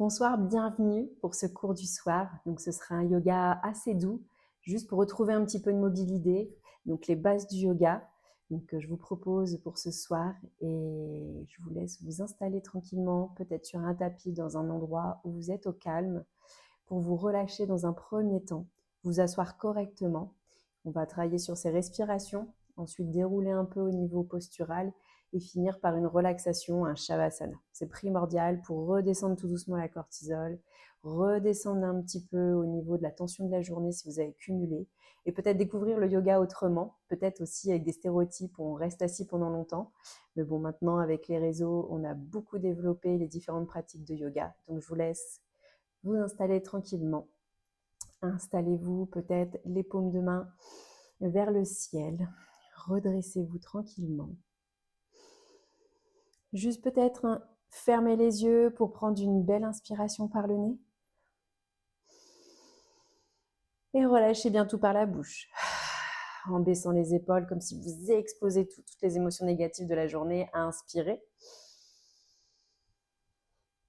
Bonsoir, bienvenue pour ce cours du soir. Donc, ce sera un yoga assez doux, juste pour retrouver un petit peu de mobilité, donc les bases du yoga. Donc, je vous propose pour ce soir et je vous laisse vous installer tranquillement, peut-être sur un tapis dans un endroit où vous êtes au calme, pour vous relâcher dans un premier temps, vous asseoir correctement. On va travailler sur ces respirations, ensuite dérouler un peu au niveau postural et finir par une relaxation, un shavasana. C'est primordial pour redescendre tout doucement la cortisol, redescendre un petit peu au niveau de la tension de la journée si vous avez cumulé, et peut-être découvrir le yoga autrement, peut-être aussi avec des stéréotypes où on reste assis pendant longtemps. Mais bon, maintenant avec les réseaux, on a beaucoup développé les différentes pratiques de yoga. Donc je vous laisse vous installer tranquillement. Installez-vous peut-être les paumes de main vers le ciel. Redressez-vous tranquillement. Juste peut-être fermez les yeux pour prendre une belle inspiration par le nez. Et relâchez bien tout par la bouche. En baissant les épaules comme si vous explosez toutes les émotions négatives de la journée. Inspirez.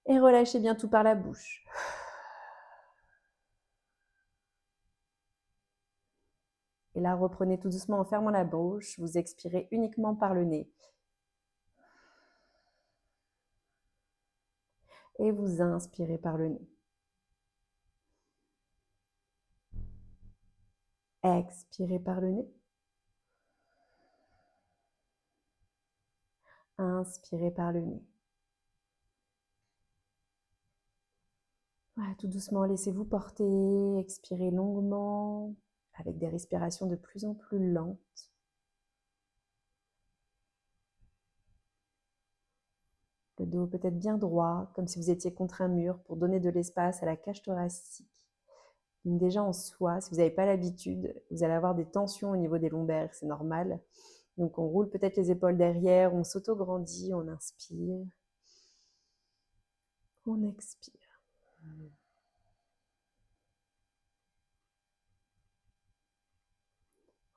Et relâchez bien tout par la bouche. Et là, reprenez tout doucement en fermant la bouche. Vous expirez uniquement par le nez. Et vous inspirez par le nez. Expirez par le nez. Inspirez par le nez. Voilà, tout doucement, laissez-vous porter. Expirez longuement avec des respirations de plus en plus lentes. Le dos peut-être bien droit, comme si vous étiez contre un mur pour donner de l'espace à la cage thoracique. Donc déjà en soi, si vous n'avez pas l'habitude, vous allez avoir des tensions au niveau des lombaires, c'est normal. Donc on roule peut-être les épaules derrière, on s'auto-grandit, on inspire, on expire.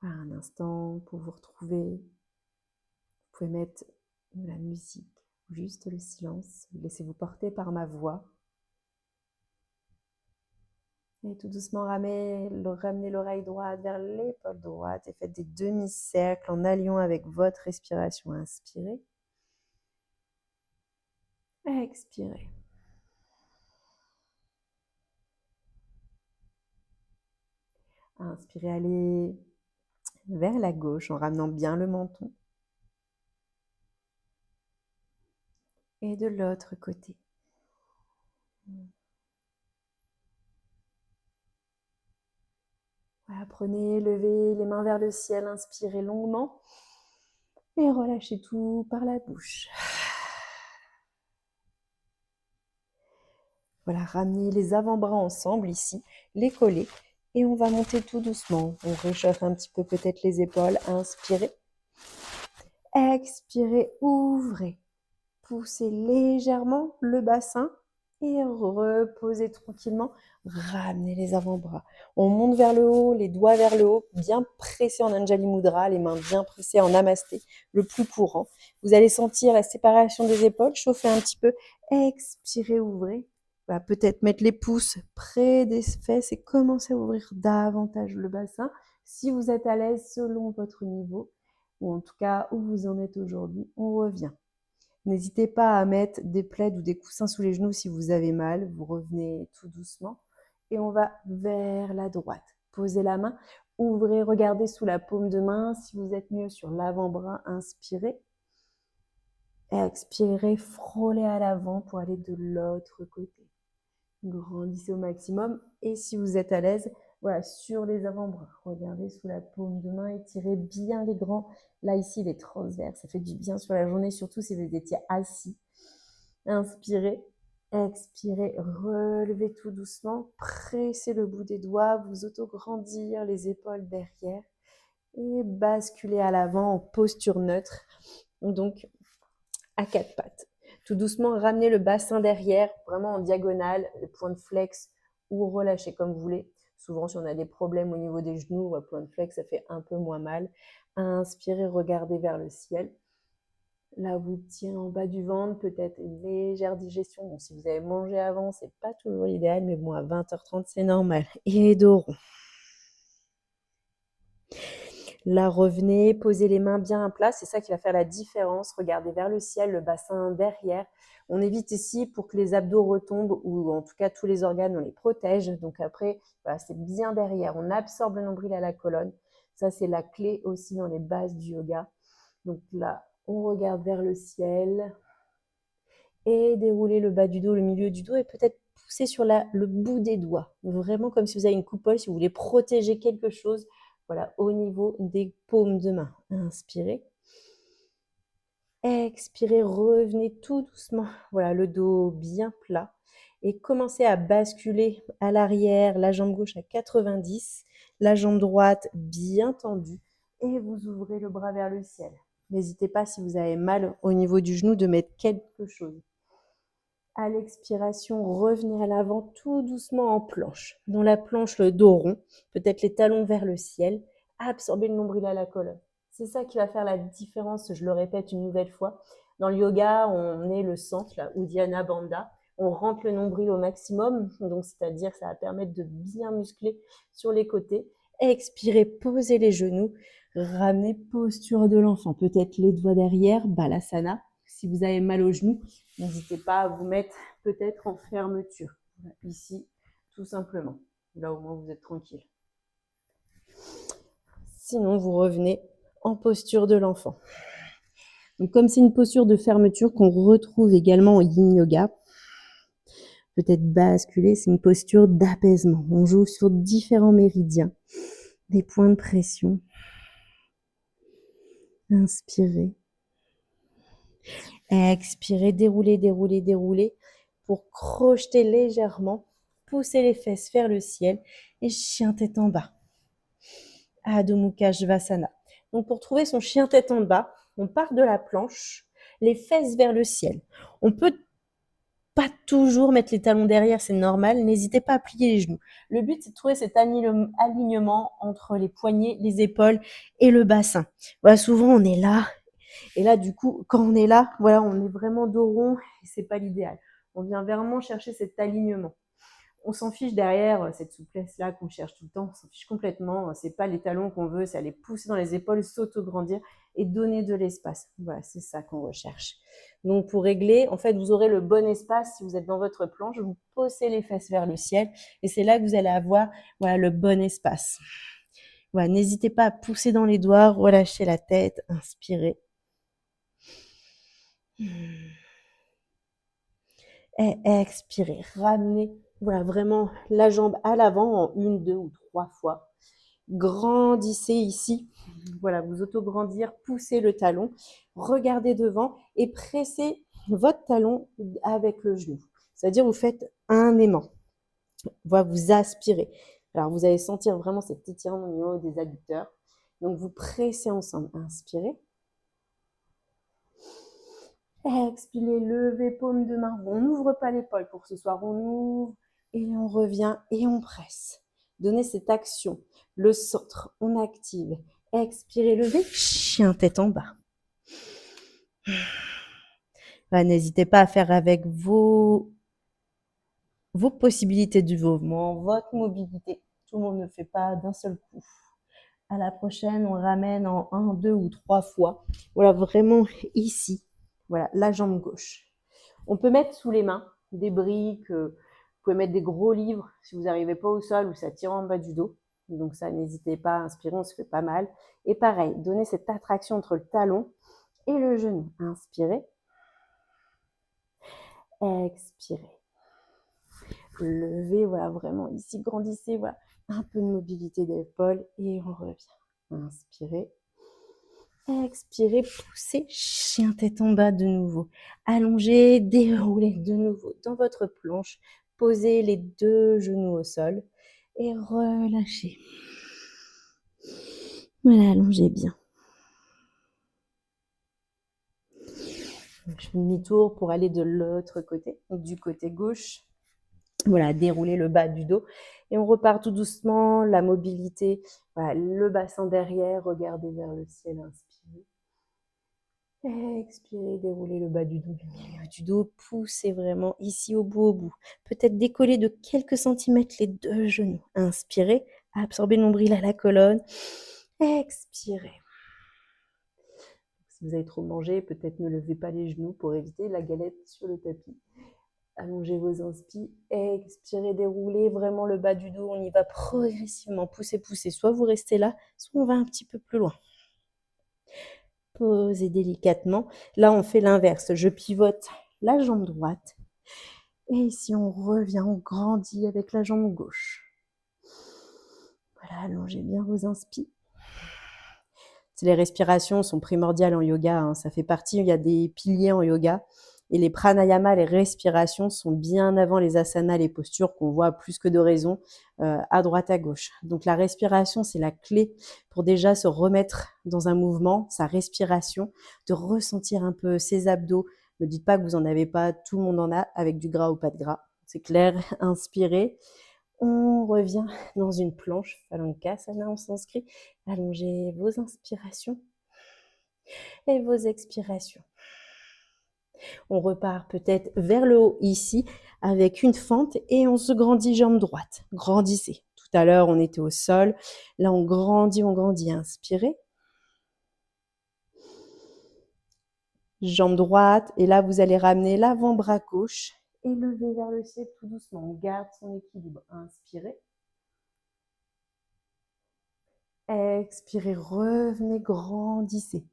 Voilà, un instant pour vous retrouver. Vous pouvez mettre de la musique, juste le silence. Laissez-vous porter par ma voix. Et tout doucement, ramenez l'oreille droite vers l'épaule droite et faites des demi-cercles en alliant avec votre respiration. Inspirez. Expirez. Inspirez, allez vers la gauche en ramenant bien le menton. Et de l'autre côté. Voilà, prenez, levez les mains vers le ciel, inspirez longuement et relâchez tout par la bouche. Voilà, ramenez les avant-bras ensemble ici, les collés, et on va monter tout doucement. On réchauffe un petit peu peut-être les épaules. Inspirez. Expirez, ouvrez. Poussez légèrement le bassin et reposez tranquillement. Ramenez les avant-bras. On monte vers le haut, les doigts vers le haut, bien pressés en Anjali Mudra, les mains bien pressées en Namasté, le plus courant. Vous allez sentir la séparation des épaules, chauffer un petit peu. Expirez, ouvrez. Voilà, peut-être mettre les pouces près des fesses et commencer à ouvrir davantage le bassin. Si vous êtes à l'aise selon votre niveau, ou en tout cas où vous en êtes aujourd'hui, on revient. N'hésitez pas à mettre des plaids ou des coussins sous les genoux si vous avez mal. Vous revenez tout doucement. Et on va vers la droite. Posez la main, ouvrez, regardez sous la paume de main. Si vous êtes mieux sur l'avant-bras, inspirez. Expirez, frôlez à l'avant pour aller de l'autre côté. Grandissez au maximum. Et si vous êtes à l'aise, voilà, sur les avant-bras. Regardez sous la paume de main, étirez bien les grands. Là, ici, les transverses. Ça fait du bien sur la journée, surtout si vous étiez assis. Inspirez, expirez, relevez tout doucement. Pressez le bout des doigts, vous auto-grandir les épaules derrière. Et basculez à l'avant en posture neutre. Donc, à quatre pattes. Tout doucement, ramenez le bassin derrière, vraiment en diagonale, le point de flex ou relâchez comme vous voulez. Souvent, si on a des problèmes au niveau des genoux, point de flex, ça fait un peu moins mal. Inspirez, regardez vers le ciel. là vous tient en bas du ventre, peut-être une légère digestion. Bon, si vous avez mangé avant, c'est pas toujours l'idéal, mais bon, à 20h30, c'est normal. Et dos rond. Là, revenez, posez les mains bien à plat. C'est ça qui va faire la différence. Regardez vers le ciel, le bassin derrière. On évite ici pour que les abdos retombent ou en tout cas tous les organes, on les protège. Donc après, voilà, c'est bien derrière. On absorbe le nombril à la colonne. Ça, c'est la clé aussi dans les bases du yoga. Donc là, on regarde vers le ciel et déroulez le bas du dos, le milieu du dos et peut-être pousser sur le bout des doigts. Vraiment comme si vous avez une coupole, si vous voulez protéger quelque chose, voilà, au niveau des paumes de main. Inspirez. Expirez, revenez tout doucement. Voilà, le dos bien plat. Et commencez à basculer à l'arrière, la jambe gauche à 90, la jambe droite bien tendue. Et vous ouvrez le bras vers le ciel. N'hésitez pas, si vous avez mal au niveau du genou, de mettre quelque chose. À l'expiration, revenez à l'avant tout doucement en planche. Dans la planche, le dos rond, peut-être les talons vers le ciel. Absorbez le nombril à la colonne. C'est ça qui va faire la différence, je le répète une nouvelle fois. Dans le yoga, on est le centre, là, Uddiyana Bandha. On rentre le nombril au maximum, donc c'est-à-dire que ça va permettre de bien muscler sur les côtés. Expirez, posez les genoux, ramenez posture de l'enfant. Peut-être les doigts derrière, Balasana. Si vous avez mal aux genoux, n'hésitez pas à vous mettre peut-être en fermeture. Ici, tout simplement. Là, au moins, vous êtes tranquille. Sinon, vous revenez en posture de l'enfant. Donc, comme c'est une posture de fermeture qu'on retrouve également au yin yoga, peut-être basculer, c'est une posture d'apaisement. On joue sur différents méridiens, des points de pression. Inspirez. Expirez, déroulez, déroulez, déroulez pour crocheter légèrement, pousser les fesses vers le ciel et chien tête en bas. Adho Mukha Svasana. Donc pour trouver son chien tête en bas, on part de la planche, les fesses vers le ciel. On peut pas toujours mettre les talons derrière, c'est normal. N'hésitez pas à plier les genoux. Le but, c'est de trouver cet alignement entre les poignets, les épaules et le bassin. Voilà, souvent on est là. Et là, du coup, quand on est là, voilà, on est vraiment dos rond et c'est pas l'idéal. On vient vraiment chercher cet alignement. On s'en fiche derrière cette souplesse-là qu'on cherche tout le temps, on s'en fiche complètement. C'est pas les talons qu'on veut, c'est aller pousser dans les épaules, s'auto-grandir et donner de l'espace. Voilà, c'est ça qu'on recherche. Donc pour régler, en fait, vous aurez le bon espace si vous êtes dans votre planche, vous posez les fesses vers le ciel et c'est là que vous allez avoir voilà, le bon espace. Voilà, n'hésitez pas à pousser dans les doigts, relâchez la tête, inspirez. Et expirez, ramenez voilà, vraiment la jambe à l'avant en 1, 2 ou 3 fois. Grandissez ici, voilà, vous auto-grandir, poussez le talon, regardez devant et pressez votre talon avec le genou. C'est-à-dire vous faites un aimant. Voilà, vous aspirez. Alors vous allez sentir vraiment cet étirement au niveau des adducteurs. Donc vous pressez ensemble. Inspirez. Expirez, levez paume de main. On n'ouvre pas l'épaule pour ce soir. On ouvre et on revient et on presse. Donnez cette action. Le centre, on active. Expirez, levez. Chien tête en bas. N'hésitez pas à faire avec vos possibilités du mouvement, votre mobilité. Tout le monde ne fait pas d'un seul coup. À la prochaine, on ramène en 1, 2 ou 3 fois. Voilà, vraiment ici. Voilà, la jambe gauche. On peut mettre sous les mains des briques, vous pouvez mettre des gros livres si vous n'arrivez pas au sol ou ça tire en bas du dos. Donc ça, n'hésitez pas à inspirer, on se fait pas mal. Et pareil, donnez cette attraction entre le talon et le genou. Inspirez. Expirez. Levez, voilà, vraiment ici, grandissez, voilà, un peu de mobilité d'épaule et on revient. Inspirez. Expirez, poussez, chien tête en bas de nouveau. Allongez, déroulez de nouveau dans votre planche. Posez les 2 genoux au sol et relâchez. Voilà, allongez bien. Je fais demi-tour pour aller de l'autre côté, du côté gauche. Voilà, dérouler le bas du dos. Et on repart tout doucement, la mobilité. Voilà, le bassin derrière, regardez vers le ciel, inspirez. Expirez, déroulez le bas du dos, le milieu du dos. Poussez vraiment ici au bout. Peut-être décoller de quelques centimètres les deux genoux. Inspirez, absorbez le nombril à la colonne. Expirez. Si vous avez trop mangé, peut-être ne levez pas les genoux pour éviter la galette sur le tapis. Allongez vos inspires, expirez, déroulez vraiment le bas du dos. On y va progressivement. Poussez, poussez. Soit vous restez là, soit on va un petit peu plus loin. Posez délicatement. Là, on fait l'inverse. Je pivote la jambe droite. Et ici, on revient, on grandit avec la jambe gauche. Voilà, allongez bien vos inspires. Les respirations sont primordiales en yoga. Hein. Ça fait partie, il y a des piliers en yoga. Et les pranayama, les respirations sont bien avant les asanas, les postures qu'on voit plus que de raison à droite, à gauche. Donc la respiration, c'est la clé pour déjà se remettre dans un mouvement, sa respiration, de ressentir un peu ses abdos. Ne dites pas que vous n'en avez pas, tout le monde en a, avec du gras ou pas de gras. C'est clair, inspirez. On revient dans une planche, Phalangasana en sanskrit. Allongez vos inspirations et vos expirations. On repart peut-être vers le haut ici avec une fente et on se grandit jambe droite. Grandissez. Tout à l'heure, on était au sol. Là, on grandit, on grandit. Inspirez. Jambe droite. Et là, vous allez ramener l'avant-bras gauche et lever vers le ciel tout doucement. On garde son équilibre. Inspirez. Expirez, revenez, grandissez.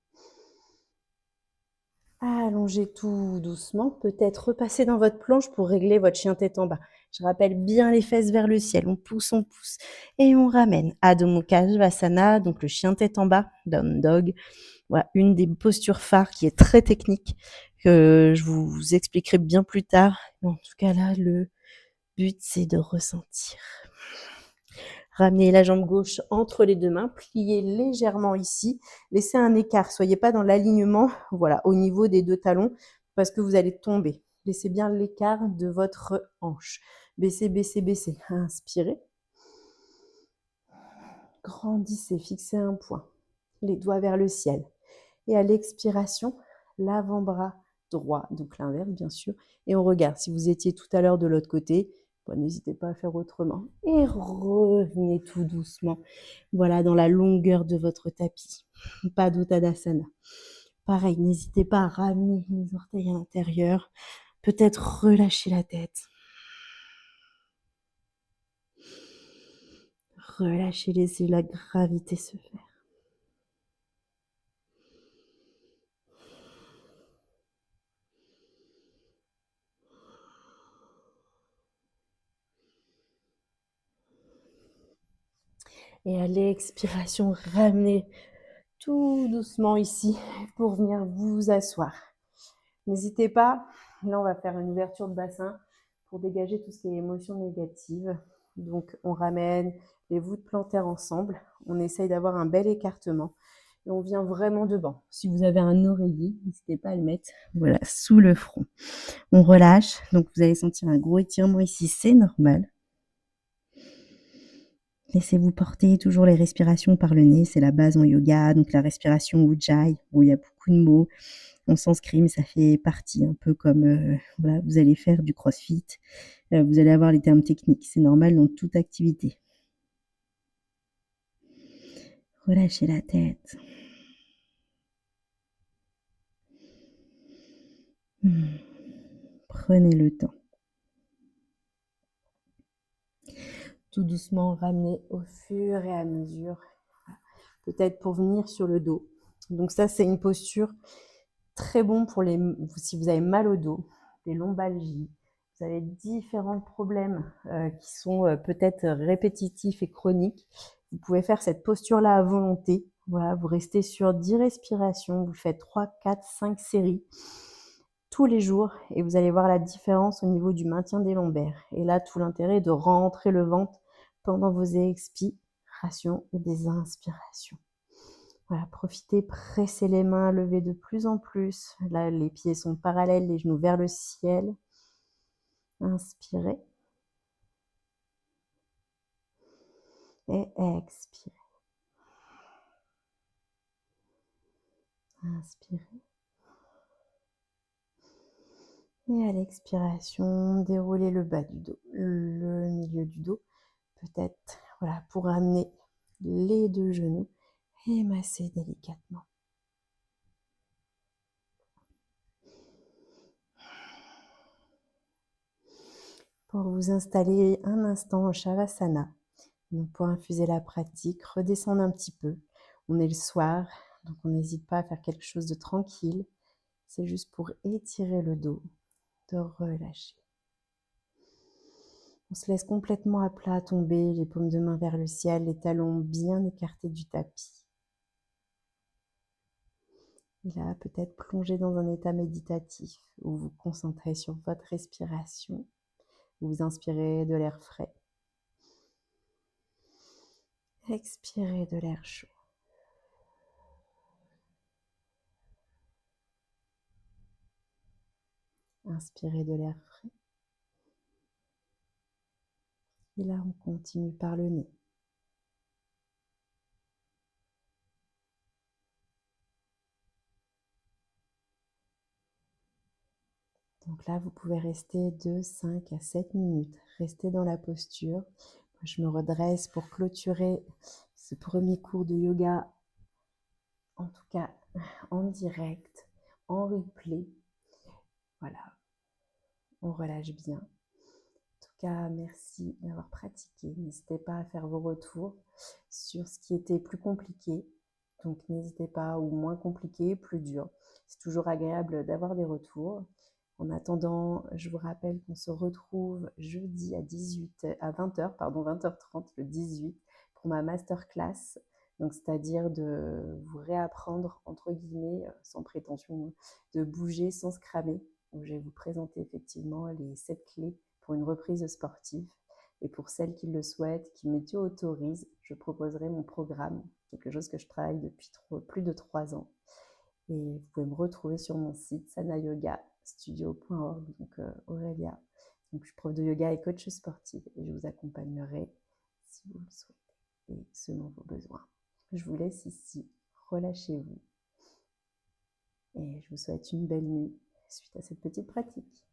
Allongez tout doucement, peut-être repasser dans votre planche pour régler votre chien tête en bas. Je rappelle bien les fesses vers le ciel, on pousse et on ramène. Adho Mukha Svanasana, donc le chien tête en bas, Down Dog. Voilà, une des postures phares qui est très technique, que je vous expliquerai bien plus tard. En tout cas là, le but c'est de ressentir. Ramenez la jambe gauche entre les deux mains, pliez légèrement ici, laissez un écart, soyez pas dans l'alignement, voilà, au niveau des deux talons, parce que vous allez tomber. Laissez bien l'écart de votre hanche. Baissez, baissez, baissez. Inspirez. Grandissez, fixez un point. Les doigts vers le ciel. Et à l'expiration, l'avant-bras droit, donc l'inverse bien sûr. Et on regarde, si vous étiez tout à l'heure de l'autre côté, n'hésitez pas à faire autrement. Et revenez tout doucement. Voilà, dans la longueur de votre tapis. Pas d'Uttanasana. Pareil, n'hésitez pas à ramener les orteils à l'intérieur. Peut-être relâcher la tête. Relâchez, laissez la gravité se faire. Et à l'expiration, ramenez tout doucement ici pour venir vous asseoir. N'hésitez pas, là on va faire une ouverture de bassin pour dégager tout ce qui est émotions négatives. Donc on ramène les voûtes plantaires ensemble, on essaye d'avoir un bel écartement et on vient vraiment devant. Si vous avez un oreiller, n'hésitez pas à le mettre voilà, sous le front. On relâche, donc vous allez sentir un gros étirement ici, c'est normal. Laissez-vous porter, toujours les respirations par le nez, c'est la base en yoga, donc la respiration Ujjayi, où il y a beaucoup de mots. En sanskrit, mais ça fait partie, un peu comme voilà, vous allez faire du crossfit, vous allez avoir les termes techniques, c'est normal dans toute activité. Relâchez la tête. Prenez le temps. Tout doucement, ramenez au fur et à mesure, peut-être pour venir sur le dos. Donc ça, c'est une posture très bon pour si vous avez mal au dos, des lombalgies, vous avez différents problèmes qui sont peut-être répétitifs et chroniques. Vous pouvez faire cette posture-là à volonté. Voilà, vous restez sur 10 respirations, vous faites 3, 4, 5 séries tous les jours et vous allez voir la différence au niveau du maintien des lombaires. Et là, tout l'intérêt est de rentrer le ventre pendant vos expirations et des inspirations. Voilà, profitez, pressez les mains, levez de plus en plus. Là, les pieds sont parallèles, les genoux vers le ciel. Inspirez. Et expirez. Inspirez. Et à l'expiration, déroulez le bas du dos, le milieu du dos, peut-être, voilà, pour amener les deux genoux et masser délicatement. Pour vous installer un instant au Shavasana, donc pour infuser la pratique, redescendre un petit peu. On est le soir, donc on n'hésite pas à faire quelque chose de tranquille. C'est juste pour étirer le dos, de relâcher. On se laisse complètement à plat tomber, les paumes de main vers le ciel, les talons bien écartés du tapis. Et là, peut-être plonger dans un état méditatif où vous vous concentrez sur votre respiration. Vous inspirez de l'air frais. Expirez de l'air chaud. Inspirez de l'air frais. Et là, on continue par le nez. Donc là, vous pouvez rester de 5 à 7 minutes. Restez dans la posture. Moi, je me redresse pour clôturer ce premier cours de yoga, en tout cas en direct, en replay. Voilà, on relâche bien. En tout cas, merci d'avoir pratiqué. N'hésitez pas à faire vos retours sur ce qui était plus compliqué. Donc n'hésitez pas, ou moins compliqué, plus dur. C'est toujours agréable d'avoir des retours. En attendant, je vous rappelle qu'on se retrouve jeudi à 20h, 20h30, le 18, pour ma masterclass. Donc, c'est-à-dire de vous réapprendre, entre guillemets, sans prétention, de bouger sans se cramer. Où je vais vous présenter effectivement les 7 clés pour une reprise sportive. Et pour celles qui le souhaitent, qui m'auto-autorisent, je proposerai mon programme, quelque chose que je travaille depuis plus de 3 ans. Et vous pouvez me retrouver sur mon site sanayogastudio.org, donc Aurélia. Donc, je suis prof de yoga et coach sportive et je vous accompagnerai si vous le souhaitez et selon vos besoins. Je vous laisse ici, relâchez-vous et je vous souhaite une belle nuit suite à cette petite pratique.